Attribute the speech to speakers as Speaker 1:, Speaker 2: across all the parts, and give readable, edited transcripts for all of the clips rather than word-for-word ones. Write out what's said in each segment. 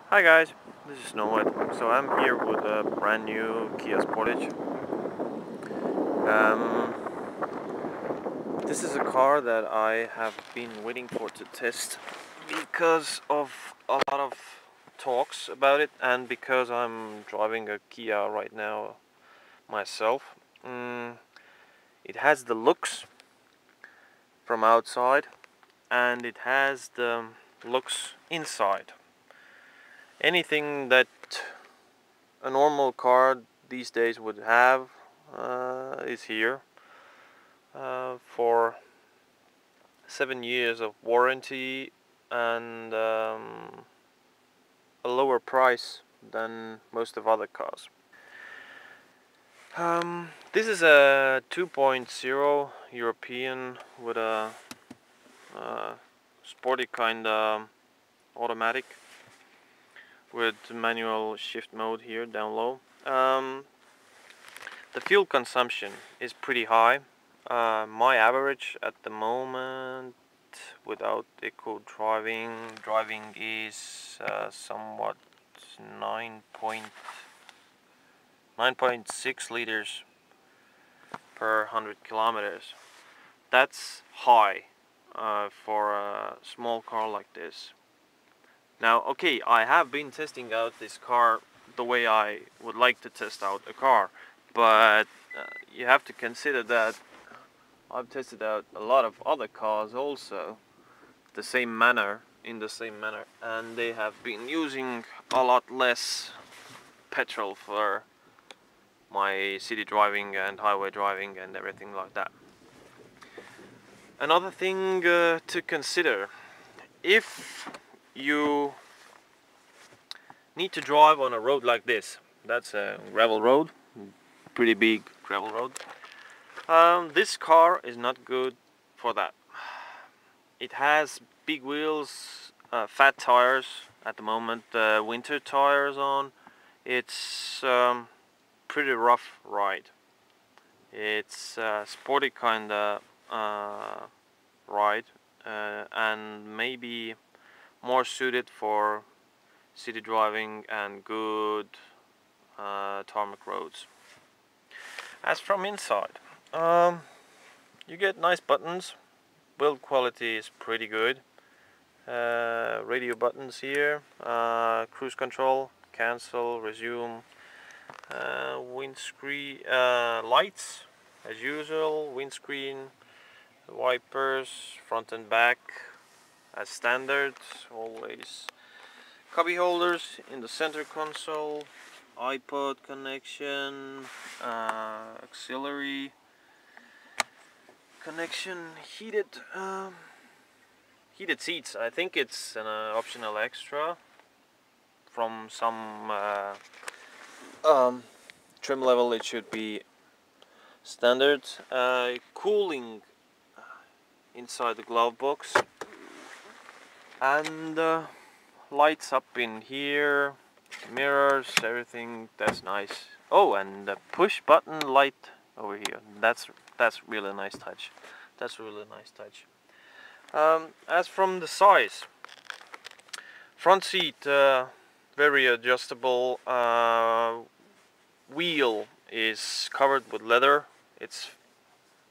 Speaker 1: Hi guys, this is Nomad. So I'm here with a brand new Kia Sportage. Um, this is a car that I have been waiting for to test because of a lot of talks about it and because I'm driving a Kia right now myself. It has the looks from outside and it has the looks inside. Anything that a normal car these days would have is here for 7 years of warranty and a lower price than most of other cars. This is a 2.0 European with a sporty kind of automatic with manual shift mode here down low. The fuel consumption is pretty high. My average at the moment without eco driving is somewhat 9.6 liters per 100 kilometers. That's high for a small car like this. Now, okay, I have been testing out this car the way I would like to test out a car, but you have to consider that I've tested out a lot of other cars also in the same manner, and they have been using a lot less petrol for my city driving and highway driving and everything like that. Another thing to consider, if you need to drive on a road like this, that's a gravel road, pretty big gravel road, this car is not good for that. It has big wheels, fat tires at the moment, winter tires on. It's pretty rough ride. It's a sporty kind of ride and maybe more suited for city driving and good tarmac roads. As from inside, you get nice buttons. Build quality is pretty good. Radio buttons here, cruise control, cancel, resume, windscreen lights as usual, windscreen, wipers, front and back as standard, always. Cubby holders in the center console, iPod connection, auxiliary connection, heated seats. I think it's an optional extra from some trim level. It should be standard. Cooling inside the glove box and lights up in here, mirrors, everything. That's nice. Oh, and the push button light over here. That's really nice touch. That's really nice touch. As from the size, front seat very adjustable. Wheel is covered with leather. It's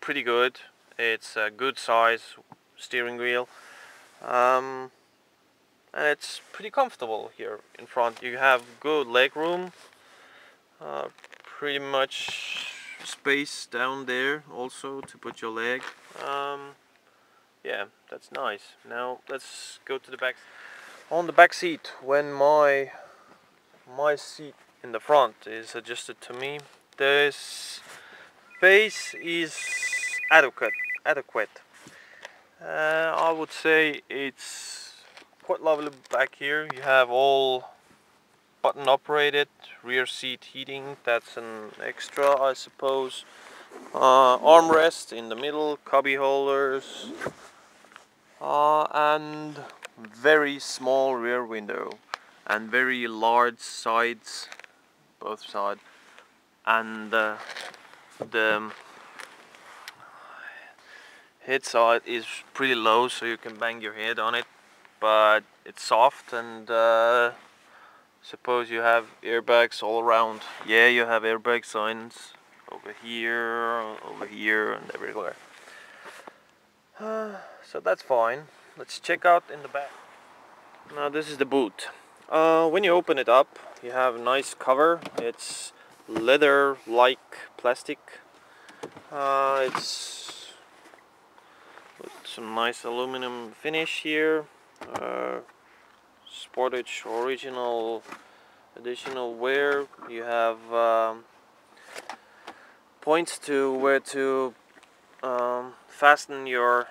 Speaker 1: pretty good. It's a good size steering wheel. And it's pretty comfortable here in front. You have good leg room, pretty much space down there also to put your leg. Yeah, that's nice. Now let's go to the back. On the back seat, when my seat in the front is adjusted to me, this space is adequate. I would say it's quite lovely back here. You have all button operated, rear seat heating, that's an extra I suppose. Armrest in the middle, cubby holders, and very small rear window and very large sides, both sides, and the head side is pretty low so you can bang your head on it, but it's soft and Suppose you have airbags all around. Yeah, you have airbag signs over here and everywhere. So that's fine. Let's check out in the back. Now this is the boot. When you open it up, you have a nice cover. It's leather-like plastic. It's with some nice aluminum finish here. Sportage original additional wear. You have points to where to fasten your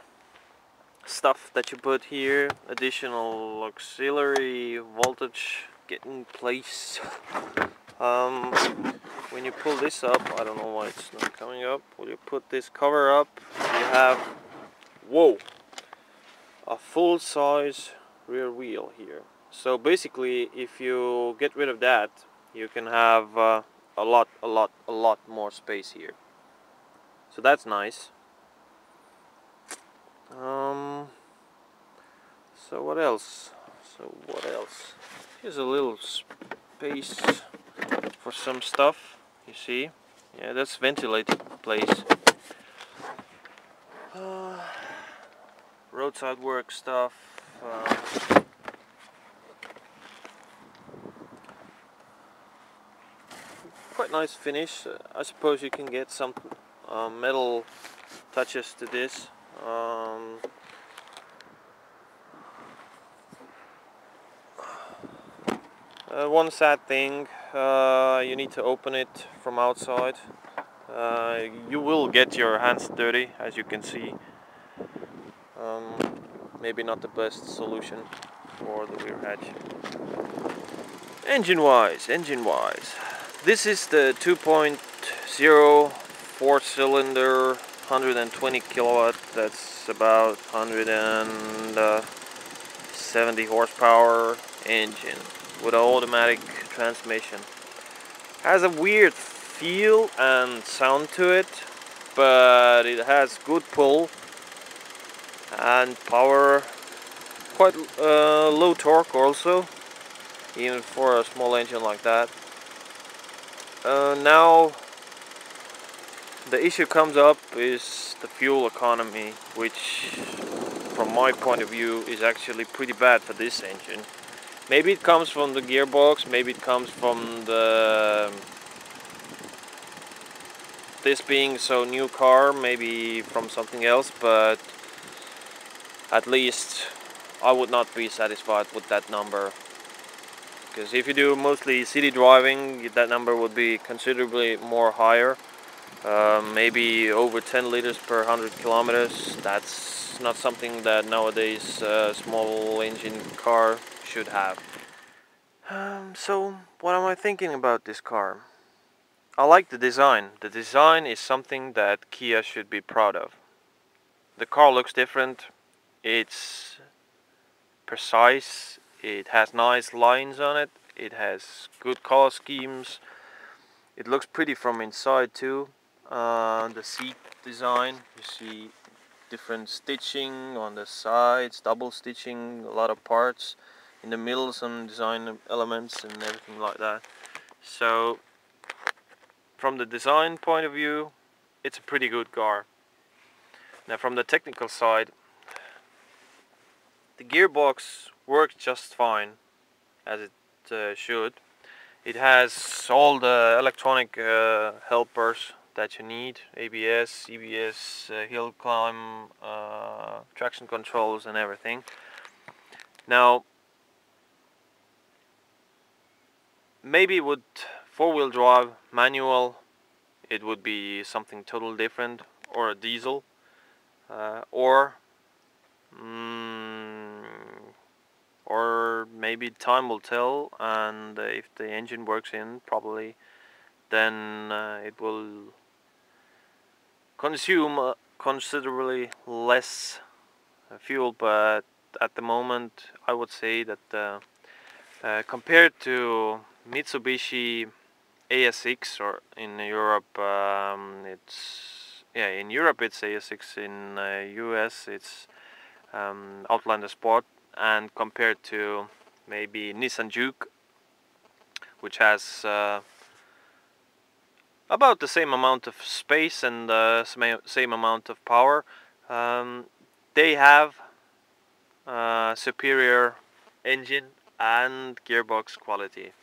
Speaker 1: stuff that you put here. Additional auxiliary voltage get in place. When you pull this up, I don't know why it's not coming up. When you put this cover up, you have, whoa, a full-size rear wheel here. So basically, if you get rid of that, you can have a lot more space here. So that's nice. So what else? Here's a little space for some stuff. You see? Yeah, that's ventilated place. Roadside work stuff. Quite nice finish. I suppose you can get some metal touches to this. One sad thing, you need to open it from outside. You will get your hands dirty, as you can see. Maybe not the best solution for the rear hatch. Engine wise, this is the 2.0 4-cylinder 120 kilowatt. That's about 170 horsepower engine with an automatic transmission. Has a weird feel and sound to it, but it has good pull and power, quite low torque also, even for a small engine like that. Now the issue comes up is the fuel economy, which from my point of view is actually pretty bad for this engine. Maybe it comes from the gearbox, maybe it comes from this being so new car, maybe from something else, but at least I would not be satisfied with that number. Because if you do mostly city driving, that number would be considerably more higher. Maybe over 10 liters per 100 kilometers. That's not something that nowadays small engine car should have. So what am I thinking about this car? I like the design. The design is something that Kia should be proud of. The car looks different. It's precise. It has nice lines on it. It has good color schemes. It looks pretty from inside too. The seat design, you see different stitching on the sides, double stitching, a lot of parts. In the middle, some design elements and everything like that. So from the design point of view, it's a pretty good car. Now from the technical side, the gearbox works just fine, as it should. It has all the electronic helpers that you need: ABS, CBS, hill climb, traction controls and everything. Now maybe with four-wheel drive manual it would be something totally different, or a diesel, or maybe time will tell, and if the engine works in properly, then it will consume considerably less fuel. But at the moment I would say that compared to Mitsubishi ASX, or in Europe in Europe it's ASX, in US it's Outlander Sport, and compared to maybe Nissan Juke, which has about the same amount of space and same amount of power. They have superior engine and gearbox quality,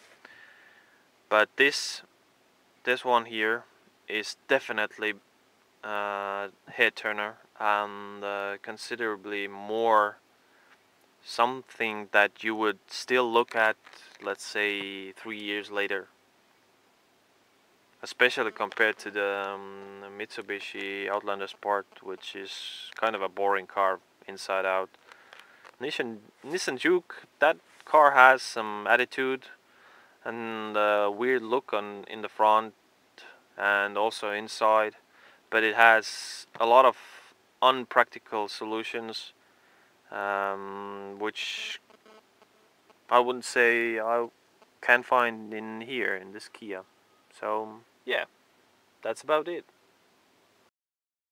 Speaker 1: but this one here is definitely head turner and considerably more something that you would still look at, let's say 3 years later, especially compared to the Mitsubishi Outlander Sport, which is kind of a boring car inside out. Nissan Juke, that car has some attitude and a weird look in the front and also inside, but it has a lot of unpractical solutions, which I wouldn't say I can find in here in this Kia. So yeah, that's about it.